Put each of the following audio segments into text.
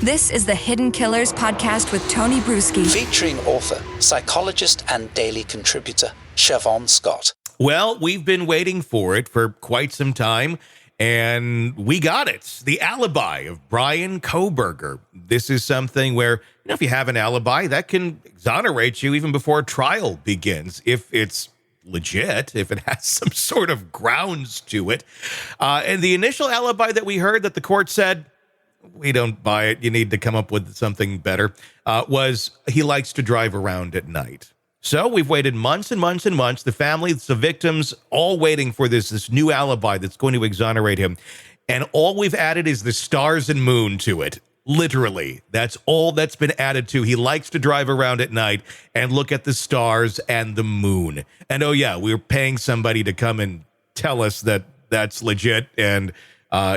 This is the Hidden Killers podcast with Tony Brueski. Featuring author, psychologist, and daily contributor, Shavaun Scott. Well, we've been waiting for it for quite some time, and we got it. The Alibi of Bryan Kohberger. This is something where, if you have an alibi, that can exonerate you even before trial begins, if it's legit, if it has some sort of grounds to it. And the initial alibi that we heard that the court said, we don't buy it, you need to come up with something better, was he likes to drive around at night. So we've waited months and months and months, the families, the victims, all waiting for this new alibi that's going to exonerate him. And all we've added is the stars and moon to it. Literally, that's all that's been added to. He likes to drive around at night and look at the stars and the moon. And oh yeah, we're paying somebody to come and tell us that that's legit, and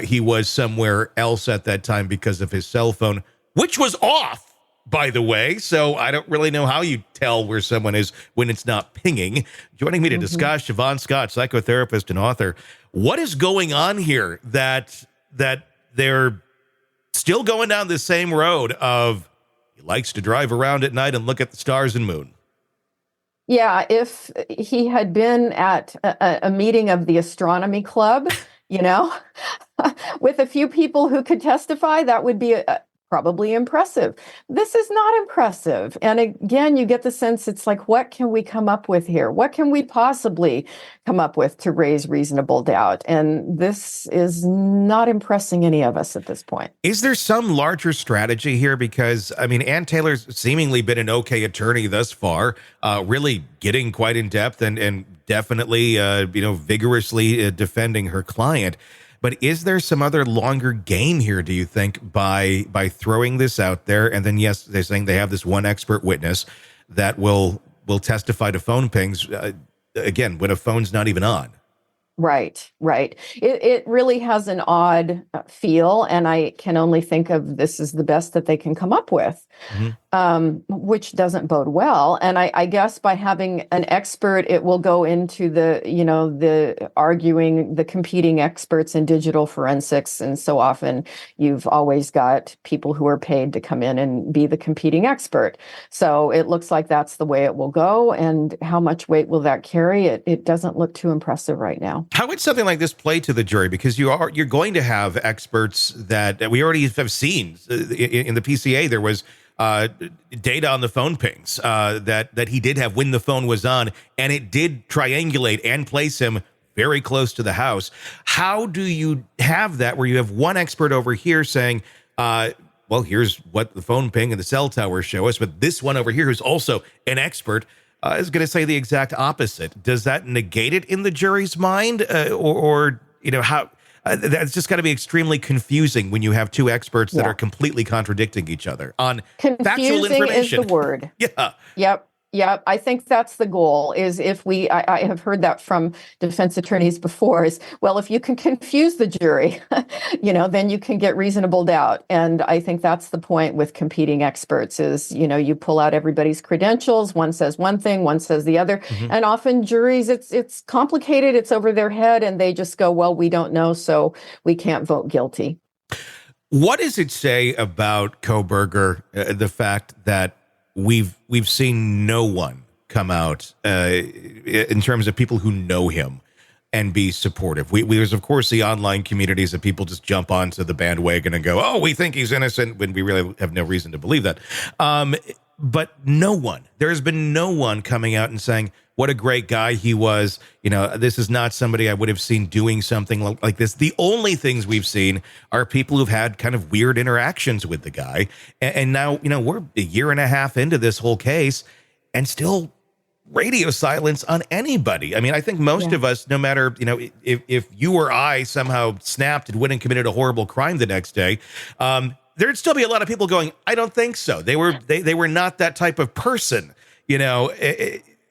he was somewhere else at that time because of his cell phone, which was off, by the way. So I don't really know how you tell where someone is when it's not pinging. Joining me to discuss, Shavaun Scott, psychotherapist and author. What is going on here that they're still going down the same road of he likes to drive around at night and look at the stars and moon? Yeah, if he had been at a meeting of the astronomy club, with a few people who could testify, that would be probably impressive. This is not impressive. And again, you get the sense it's like, what can we come up with here? What can we possibly come up with to raise reasonable doubt? And this is not impressing any of us at this point. Is there some larger strategy here? Because, Ann Taylor's seemingly been an okay attorney thus far, really getting quite in depth and definitely, vigorously defending her client. But is there some other longer game here, do you think, by throwing this out there? And then, yes, they're saying they have this one expert witness that will testify to phone pings, again, when a phone's not even on. Right. It really has an odd feel, and I can only think of this as the best that they can come up with, which doesn't bode well. And I guess by having an expert, it will go into the arguing the competing experts in digital forensics. And so often you've always got people who are paid to come in and be the competing expert. So it looks like that's the way it will go. And how much weight will that carry? It doesn't look too impressive right now. How would something like this play to the jury? Because you're going to have experts that we already have seen in the PCA. There was data on the phone pings that he did have when the phone was on, and it did triangulate and place him very close to the house. How do you have that where you have one expert over here saying, well, here's what the phone ping and the cell towers show us, but this one over here who's also an expert is going to say the exact opposite? Does that negate it in the jury's mind? Or how? That's just got to be extremely confusing when you have two experts that are completely contradicting each other on factual information. Confusing is the word. Yeah. Yep. I think that's the goal, is if I have heard that from defense attorneys before, is, well, if you can confuse the jury, then you can get reasonable doubt. And I think that's the point with competing experts is, you pull out everybody's credentials. One says one thing, one says the other. And often juries, it's complicated. It's over their head. And they just go, well, we don't know, so we can't vote guilty. What does it say about Kohberger, the fact that we've seen no one come out in terms of people who know him and be supportive? There's, of course, the online communities that people just jump onto the bandwagon and go, oh, we think he's innocent, when we really have no reason to believe that. But there has been no one coming out and saying, what a great guy he was. This is not somebody I would have seen doing something like this. The only things we've seen are people who've had kind of weird interactions with the guy. And now, we're a year and a half into this whole case and still radio silence on anybody. I think most of us, no matter, if you or I somehow snapped and went and committed a horrible crime the next day, there'd still be a lot of people going, I don't think so. They were not that type of person.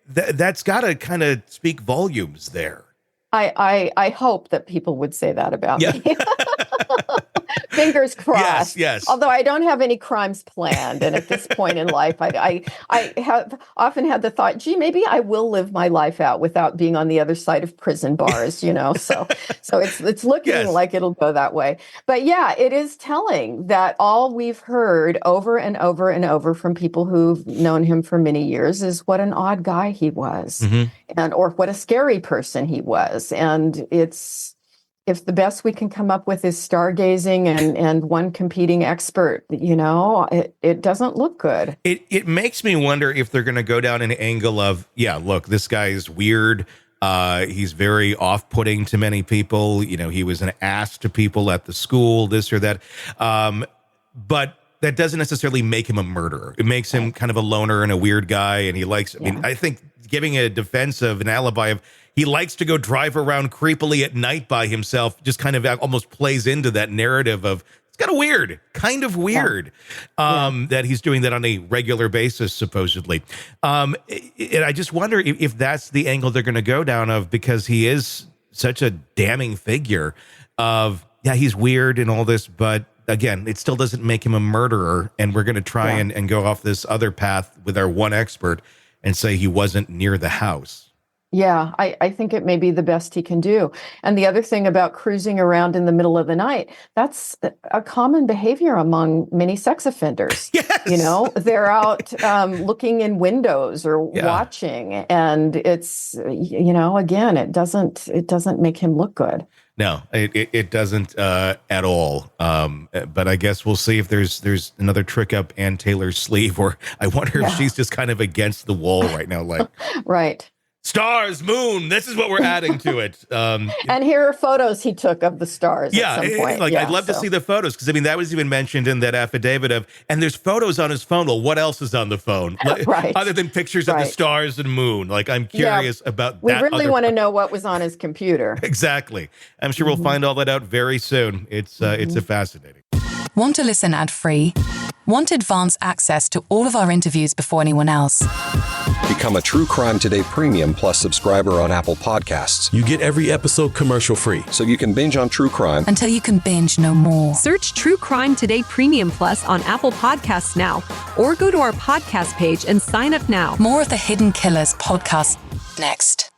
That's got to kind of speak volumes there. I hope that people would say that about me. Fingers crossed. Yes. Although I don't have any crimes planned, and at this point in life, I have often had the thought, gee, maybe I will live my life out without being on the other side of prison bars. So it's looking like it'll go that way. But yeah, it is telling that all we've heard over and over and over from people who've known him for many years is what an odd guy he was, or what a scary person he was, and if the best we can come up with is stargazing and one competing expert, it doesn't look good. It makes me wonder if they're going to go down an angle of, look, this guy is weird. He's very off-putting to many people. He was an ass to people at the school, this or that. But that doesn't necessarily make him a murderer. It makes him kind of a loner and a weird guy. And he likes, I think giving a defense of an alibi of, he likes to go drive around creepily at night by himself, just kind of almost plays into that narrative of, it's kind of weird that he's doing that on a regular basis, supposedly. And I just wonder if that's the angle they're going to go down of, because he is such a damning figure of, he's weird and all this, but again, it still doesn't make him a murderer. And we're going to try and go off this other path with our one expert and say he wasn't near the house. Yeah, I think it may be the best he can do. And the other thing about cruising around in the middle of the night, that's a common behavior among many sex offenders. Yes. They're out looking in windows or watching. And it's, again, it doesn't make him look good. No, it doesn't at all. But I guess we'll see if there's another trick up Ann Taylor's sleeve, or I wonder if she's just kind of against the wall right now. Like, right. Stars, moon, this is what we're adding to it. And here are photos he took of the stars at some point. I'd love to see the photos, because, that was even mentioned in that affidavit of, and there's photos on his phone. Well, what else is on the phone? Other than pictures of the stars and moon. Like, I'm curious about that. We really want to know what was on his computer. Exactly. I'm sure we'll find all that out very soon. It's a fascinating. Want to listen ad-free? Want advanced access to all of our interviews before anyone else? Become a True Crime Today Premium Plus subscriber on Apple Podcasts. You get every episode commercial-free, so you can binge on true crime until you can binge no more. Search True Crime Today Premium Plus on Apple Podcasts now, or go to our podcast page and sign up now. More of the Hidden Killers podcast next.